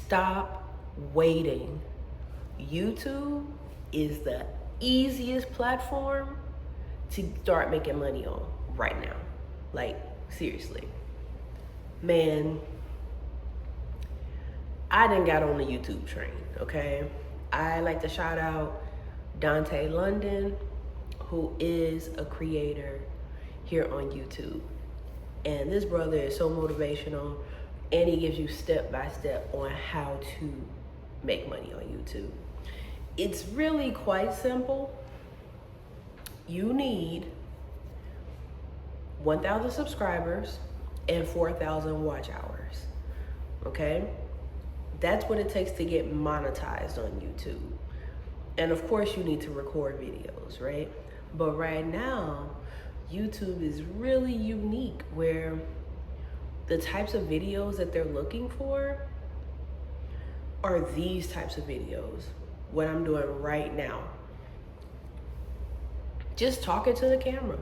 Stop waiting. YouTube is the easiest platform to start making money on right now. Like, seriously. Man, I done got on the YouTube train, okay? I like to shout out Dante London, who is a creator here on YouTube. And this brother is so motivational, and he gives you step by step on how to make money on YouTube. It's really quite simple. You need 1,000 subscribers and 4,000 watch hours, okay? That's what it takes to get monetized on YouTube. And of course you need to record videos, right? But right now, YouTube is really unique where the types of videos that they're looking for are these types of videos, what I'm doing right now. Just talking to the camera.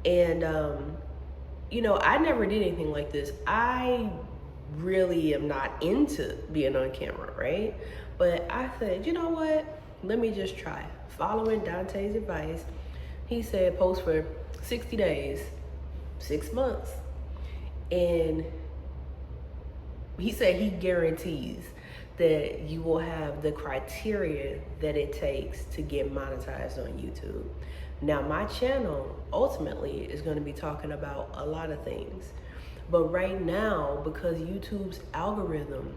And, I never did anything like this. I really am not into being on camera, right? But I said, you know what? Let me just try. Following Dante's advice, he said post for 60 days, 6 months. And he said he guarantees that you will have the criteria that it takes to get monetized on YouTube. Now, my channel ultimately is going to be talking about a lot of things. But right now, because YouTube's algorithm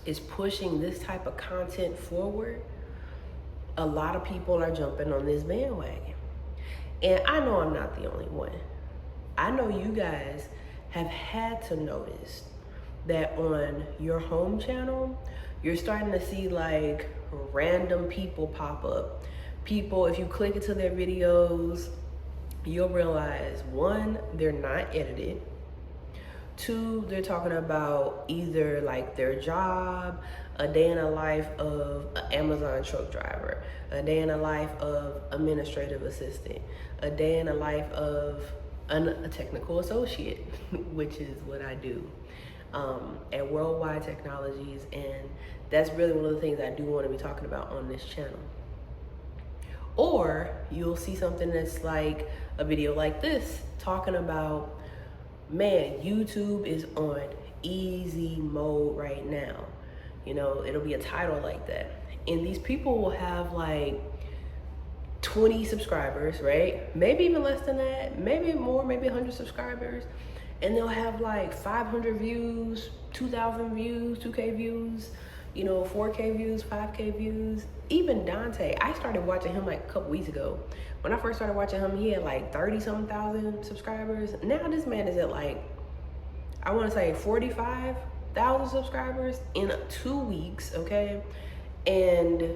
is pushing this type of content forward, a lot of people are jumping on this bandwagon. And I know I'm not the only one. I know you guys have had to notice that on your home channel, you're starting to see like random people pop up. People, if you click into their videos, you'll realize, one, they're not edited. Two, they're talking about either like their job, a day in the life of an Amazon truck driver, a day in the life of administrative assistant, a day in the life of a technical associate, which is what I do at Worldwide Technologies. And that's really one of the things I do want to be talking about on this channel. Or you'll see something that's like a video like this talking about, man, YouTube is on easy mode right now. It'll be a title like that. And these people will have like 20 subscribers, right? Maybe even less than that, maybe more, maybe 100 subscribers. And they'll have like 500 views, 2,000 views, 2K views, 4K views, 5K views. Even Dante, I started watching him like a couple weeks ago. When I first started watching him, he had like 30-something thousand subscribers. Now this man is at like, I want to say 45,000 subscribers in 2 weeks, okay? And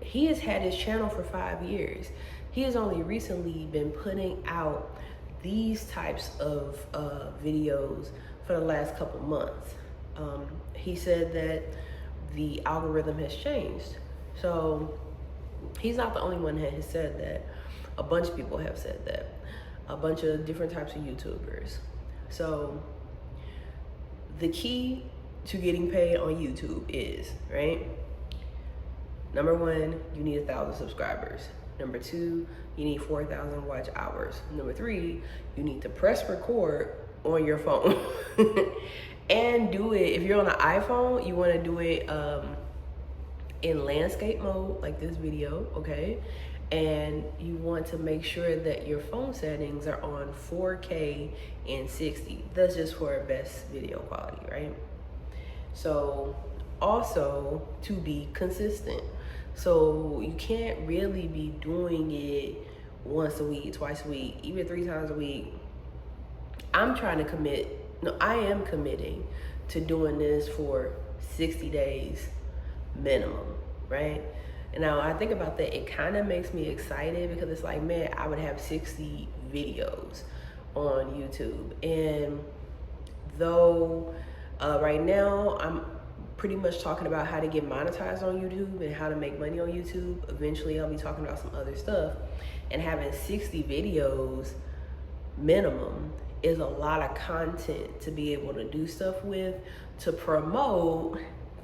he has had his channel for 5 years. He has only recently been putting out these types of videos for the last couple months. He said that the algorithm has changed. So he's not the only one that has said that. A bunch of people have said that. A bunch of different types of YouTubers. So the key to getting paid on YouTube is, right? Number one, you need 1,000 subscribers. Number two, you need 4,000 watch hours. Number three, you need to press record on your phone. And do it, if you're on an iPhone, you want to do it in landscape mode, like this video, okay? And you want to make sure that your phone settings are on 4K and 60. That's just for best video quality, right? So also to be consistent. So you can't really be doing it once a week, twice a week, even 3 times a week. I am committing to doing this for 60 days minimum, right? And now I think about that, it kind of makes me excited because it's like, man, I would have 60 videos on YouTube. And though right now I'm pretty much talking about how to get monetized on YouTube and how to make money on YouTube, eventually I'll be talking about some other stuff. And having 60 videos minimum is a lot of content to be able to do stuff with to promote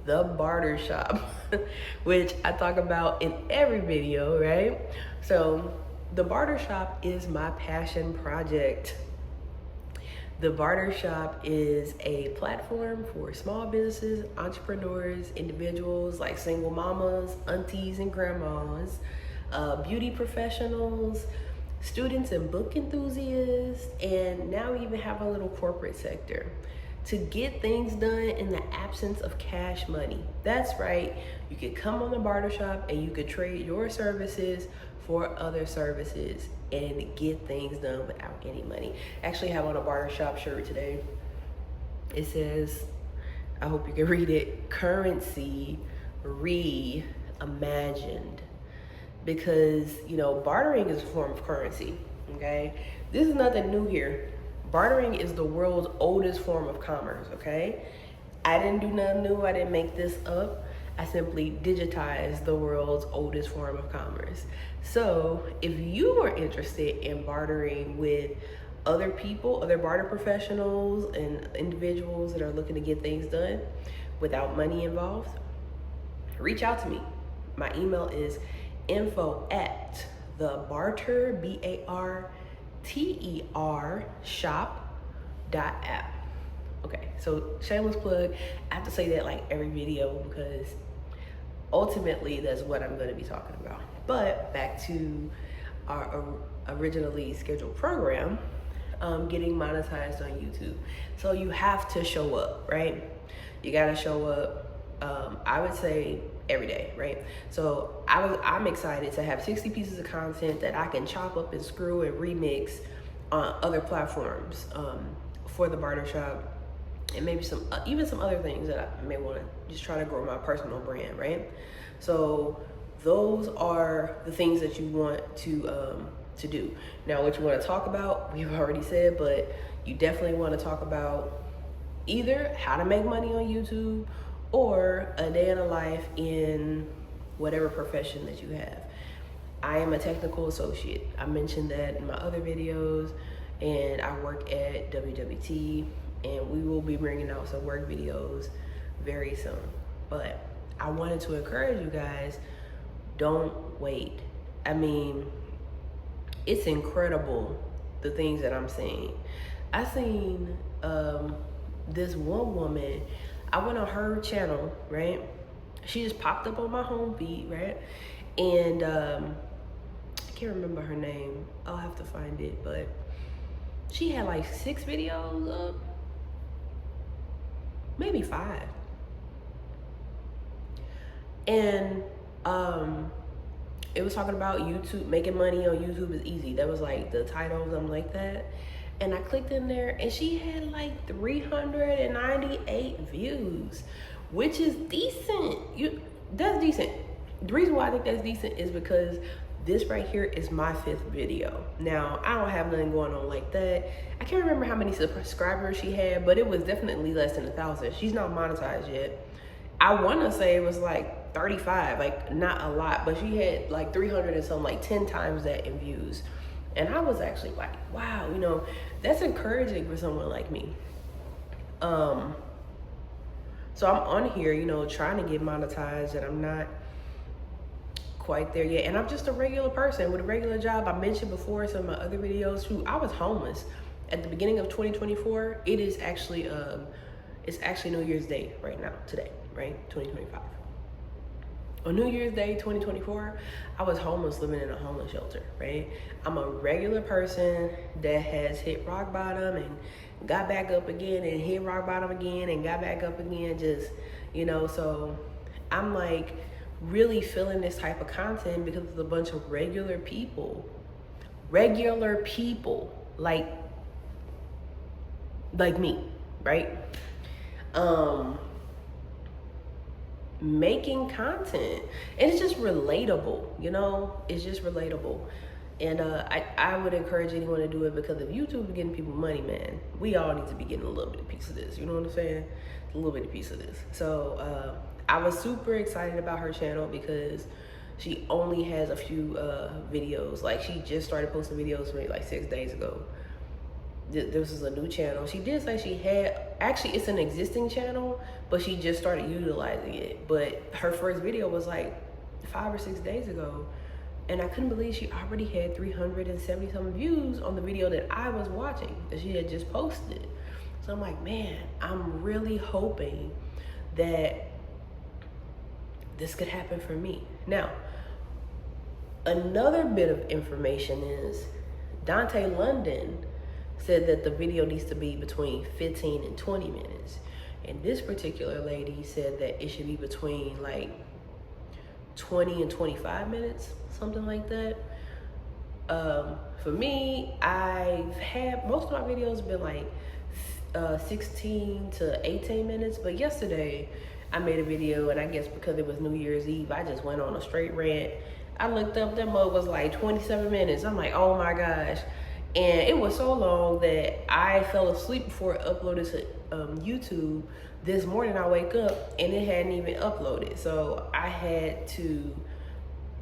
the barbershop, which I talk about in every video, right? So the barbershop is my passion project. The barbershop is a platform for small businesses, entrepreneurs, individuals like single mamas, aunties and grandmas, beauty professionals, students and book enthusiasts, and now we even have a little corporate sector to get things done in the absence of cash money. That's right, you could come on the barbershop and you could trade your services for other services and get things done without any money. I actually have on a barbershop shirt today. It says, I hope you can read it, currency reimagined. Because, you know, bartering is a form of currency, okay? This is nothing new here. Bartering is the world's oldest form of commerce, okay? I didn't do nothing new, I didn't make this up. I simply digitized the world's oldest form of commerce. So if you are interested in bartering with other people, other barter professionals and individuals that are looking to get things done without money involved, reach out to me. My email is info@thebarter, BARTER shop.app. Okay, so shameless plug. I have to say that like every video because ultimately that's what I'm going to be talking about. But back to our originally scheduled program, getting monetized on YouTube. So you have to show up, right? You got to show up. I would say every day, right? So I'm excited to have 60 pieces of content that I can chop up and screw and remix on other platforms for the barbershop, and maybe even some other things that I may want to just try to grow my personal brand, right? So those are the things that you want to do. Now, what you want to talk about, we've already said, but you definitely want to talk about either how to make money on YouTube or a day in a life in whatever profession that you have. I am a technical associate. I mentioned that in my other videos, and I work at WWT, and we will be bringing out some work videos very soon. But I wanted to encourage you guys, don't wait. I mean, it's incredible the things that I'm seeing. I seen this one woman, I went on her channel, right? She just popped up on my home feed, right? And I can't remember her name. I'll have to find it, but she had like 6 videos up, maybe 5. And it was talking about YouTube, making money on YouTube is easy. That was like the title, something like that. And I clicked in there and she had like 398 views, which is decent. That's decent. The reason why I think that's decent is because this right here is my 5th video. Now, I don't have nothing going on like that. I can't remember how many subscribers she had, but it was definitely less than 1,000. She's not monetized yet. I want to say it was like 35, like not a lot, but she had like 300 and something, like 10 times that in views. And I was actually like, wow, you know, that's encouraging for someone like me. So I'm on here, you know, trying to get monetized, and I'm not quite there yet. And I'm just a regular person with a regular job. I mentioned before in some of my other videos too, I was homeless at the beginning of 2024. It is actually, it's actually New Year's Day right now, today, right? 2025. On New Year's Day 2024, I was homeless, living in a homeless shelter, right? I'm a regular person that has hit rock bottom and got back up again and hit rock bottom again and got back up again, just, you know. So I'm like really feeling this type of content because it's a bunch of regular people like me, right? Making content, and it's just relatable, you know. It's just relatable. And I would encourage anyone to do it, because if YouTube is getting people money, man, we all need to be getting a little bit of piece of this, you know what I'm saying? A little bit of piece of this. So I was super excited about her channel because she only has a few videos. Like, she just started posting videos maybe like 6 days ago. this is a new channel. She did say she had, actually it's an existing channel, but she just started utilizing it. But her first video was like 5 or 6 days ago. And I couldn't believe she already had 370 some views on the video that I was watching, that she had just posted. So I'm like, man, I'm really hoping that this could happen for me. Now, another bit of information is Dante London said that the video needs to be between 15 and 20 minutes. And this particular lady said that it should be between like 20 and 25 minutes, something like that. For me, I've had, most of my videos been like 16 to 18 minutes, but yesterday I made a video, and I guess because it was New Year's Eve, I just went on a straight rant. I looked up, that mug was like 27 minutes. I'm like, oh my gosh. And it was so long that I fell asleep before it uploaded to YouTube. This morning I wake up and it hadn't even uploaded. So I had to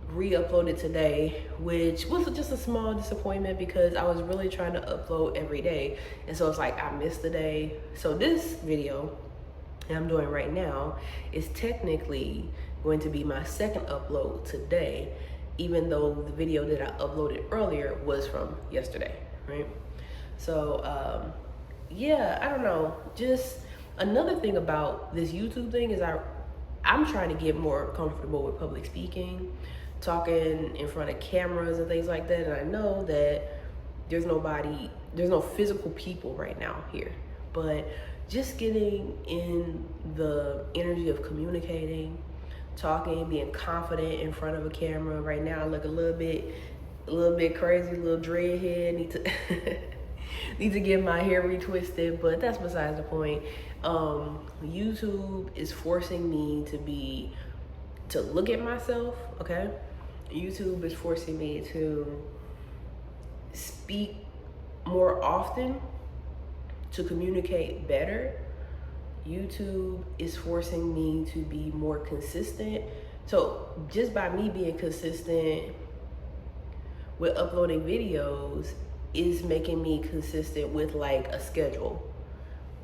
re-upload it today, which was just a small disappointment because I was really trying to upload every day. And so it's like I missed a day. So this video that I'm doing right now is technically going to be my second upload today, even though the video that I uploaded earlier was from yesterday, right? So yeah, I don't know. Just another thing about this YouTube thing is I'm trying to get more comfortable with public speaking, talking in front of cameras and things like that. And I know that there's no physical people right now here, but just getting in the energy of communicating, talking, being confident in front of a camera. Right now I look a little bit crazy, a little dreadhead. Need to get my hair retwisted, but that's besides the point. YouTube is forcing me to look at myself, okay? YouTube is forcing me to speak more often, to communicate better. YouTube is forcing me to be more consistent. So just by me being consistent with uploading videos is making me consistent with like a schedule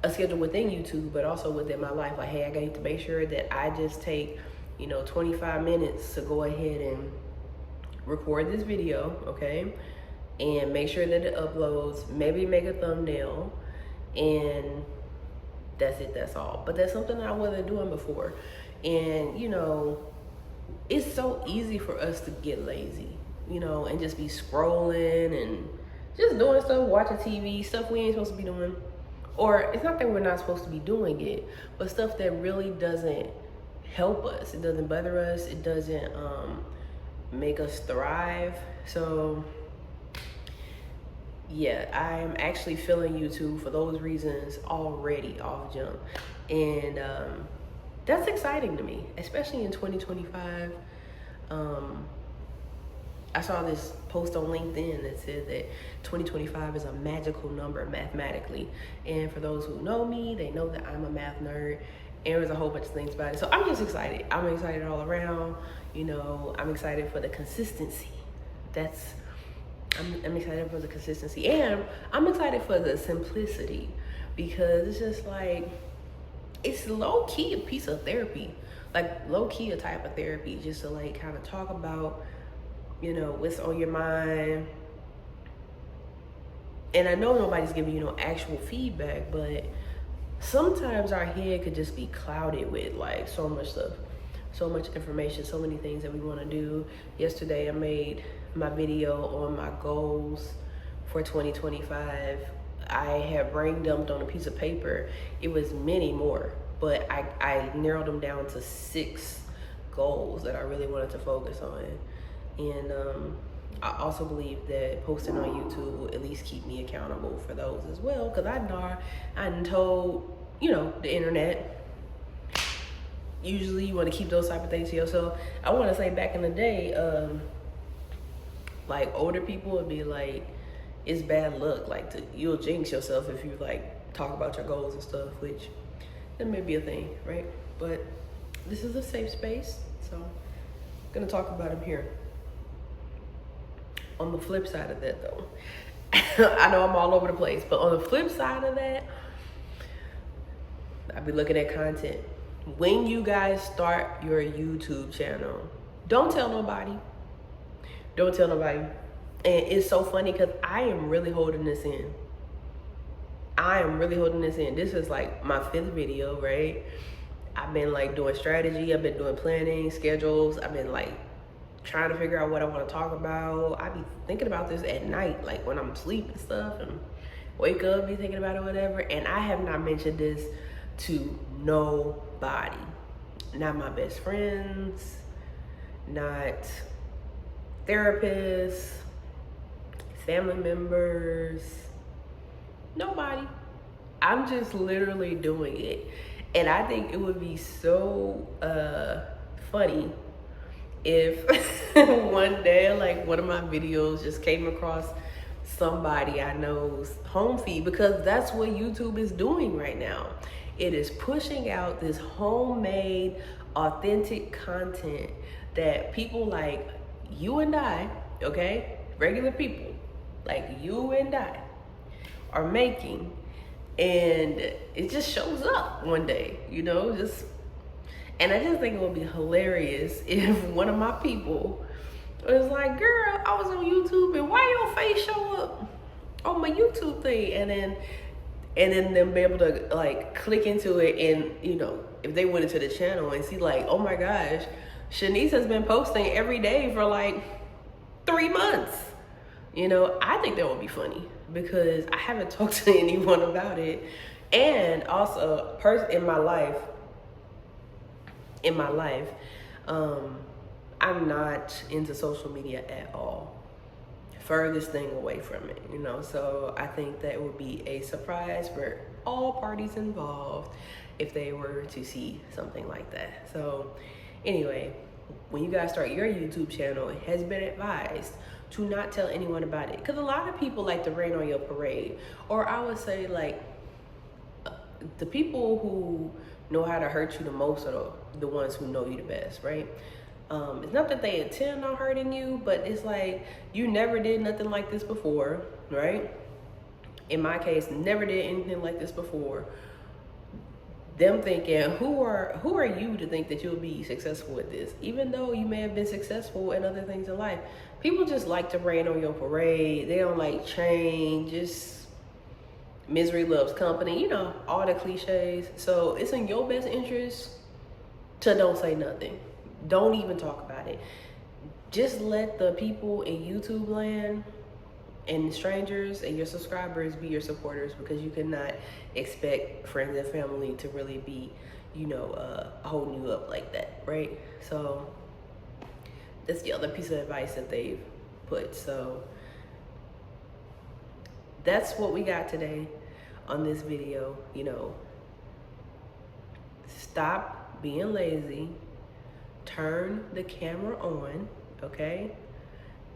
within YouTube, but also within my life. Like, hey, I need to make sure that I just take, 25 minutes to go ahead and record this video, okay? And make sure that it uploads, maybe make a thumbnail, and that's it, that's all. But that's something that I wasn't doing before. And, it's so easy for us to get lazy, and just be scrolling and just doing stuff, watching TV, stuff we ain't supposed to be doing. Or it's not that we're not supposed to be doing it, but stuff that really doesn't help us. It doesn't better us. It doesn't make us thrive. So yeah, I'm actually feeling YouTube for those reasons already off jump. And that's exciting to me, especially in 2025. I saw this post on LinkedIn that said that 2025 is a magical number mathematically. And for those who know me, they know that I'm a math nerd, and there's a whole bunch of things about it. So I'm just excited. I'm excited all around. I'm excited for the consistency. I'm excited for the consistency, and I'm excited for the simplicity, because it's just like, it's low-key a piece of therapy, like low-key a type of therapy, just to like kind of talk about what's on your mind. And I know nobody's giving you no actual feedback, but sometimes our head could just be clouded with like so much stuff, so much information, so many things that we want to do. Yesterday I made my video on my goals for 2025. I had brain dumped on a piece of paper. It was many more, but I narrowed them down to 6 goals that I really wanted to focus on. And I also believe that posting on YouTube will at least keep me accountable for those as well, because I know I told the internet, usually you want to keep those type of things to yourself. I want to say back in the day, like older people would be like, it's bad luck, like you'll jinx yourself if you like talk about your goals and stuff, which that may be a thing, right? But this is a safe space, so I'm gonna talk about them here. On the flip side of that though, I know I'm all over the place, but on the flip side of that, I'll be looking at content. When you guys start your YouTube channel, don't tell nobody. Don't tell nobody. And it's so funny because I am really holding this in. This is like my 5th video, right? I've been like doing strategy. I've been doing planning, schedules. I've been like trying to figure out what I want to talk about. I be thinking about this at night, like when I'm asleep and stuff, and wake up, be thinking about it, whatever. And I have not mentioned this to nobody. Not my best friends, not therapists, family members, nobody. I'm just literally doing it. And I think it would be so funny if one day, like one of my videos just came across somebody I know's home feed, because that's what YouTube is doing right now. It is pushing out this homemade, authentic content that people like you and I, okay, regular people like you and I are making, and it just shows up one day, you know, and I just think it would be hilarious if one of my people was like, girl, I was on YouTube and why your face show up on my YouTube thing? And then them be able to like click into it, and you know, if they went into the channel and see like, oh my gosh, Shanice has been posting every day for like 3 months. You know, I think that would be funny because I haven't talked to anyone about it. And also, in my life, I'm not into social media at all. Furthest thing away from it, you know. So I think that would be a surprise for all parties involved if they were to see something like that. So anyway, when you guys start your YouTube channel, it has been advised to not tell anyone about it, because a lot of people like to rain on your parade. Or I would say, like, the people who know how to hurt you the most are the ones who know you the best, right? It's not that they intend on hurting you, but it's like, you never did nothing like this before, right? In my case, never did anything like this before. Them thinking, who are you to think that you'll be successful with this? Even though you may have been successful in other things in life. People just like to rain on your parade. They don't like change. Just misery loves company. You know, all the cliches. So it's in your best interest to don't say nothing. Don't even talk about it. Just let the people in YouTube land and strangers and your subscribers be your supporters, because you cannot expect friends and family to really be, you know, holding you up like that, right? So that's the other piece of advice that they've put. So that's what we got today on this video. You know, stop being lazy, turn the camera on, okay?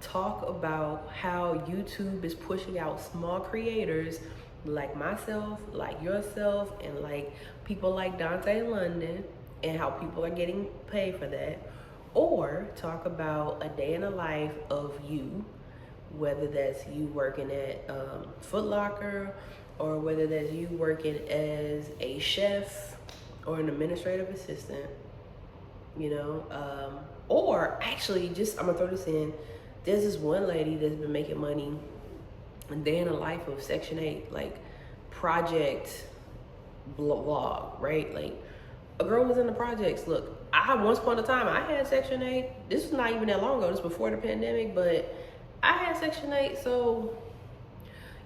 Talk about how YouTube is pushing out small creators like myself, like yourself, and like people like Dante London, and how people are getting paid for that. Or talk about a day in the life of you, whether that's you working at Foot Locker, or whether that's you working as a chef or an administrative assistant, you know. Or actually, just, I'm gonna throw this in, there's this one lady that's been making money a day in the life of Section 8, like project vlog, right? Like, a girl was in the projects. Look, once upon a time, I had Section 8. This was not even that long ago. This was before the pandemic, but I had Section 8. So,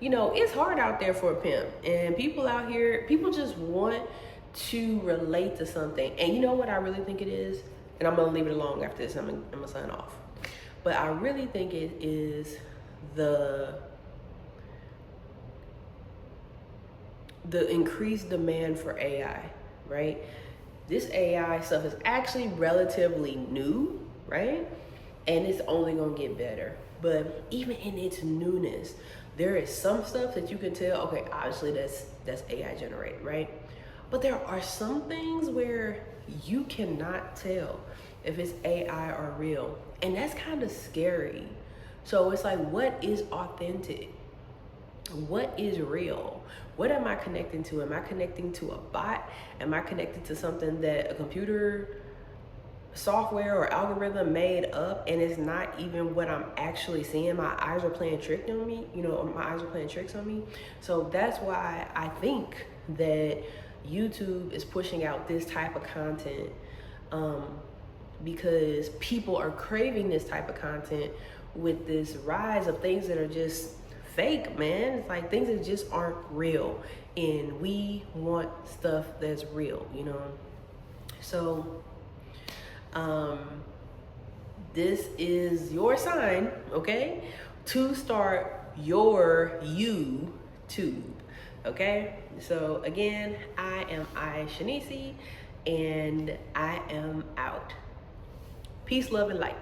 you know, it's hard out there for a pimp. And people out here, people just want to relate to something. And you know what I really think it is? And I'm going to leave it alone after this. I'm going to sign off. But I really think it is the increased demand for AI, right? This AI stuff is actually relatively new, right? And it's only gonna get better. But even in its newness, there is some stuff that you can tell, okay, obviously that's AI generated, right? But there are some things where you cannot tell if it's AI or real. And that's kind of scary. So it's like, what is authentic? what is real? What am I connecting to? Am I connecting to a bot? Am I connected to something that a computer software or algorithm made up, and it's not even what I'm actually seeing? My eyes are playing trick on me, my eyes are playing tricks on me. So that's why I think that YouTube is pushing out this type of content, because people are craving this type of content with this rise of things that are just fake, man. It's like things that just aren't real, and we want stuff that's real, So this is your sign, okay, to start your YouTube, okay? So again, I am Shanisi, and I am out. Peace, love, and light.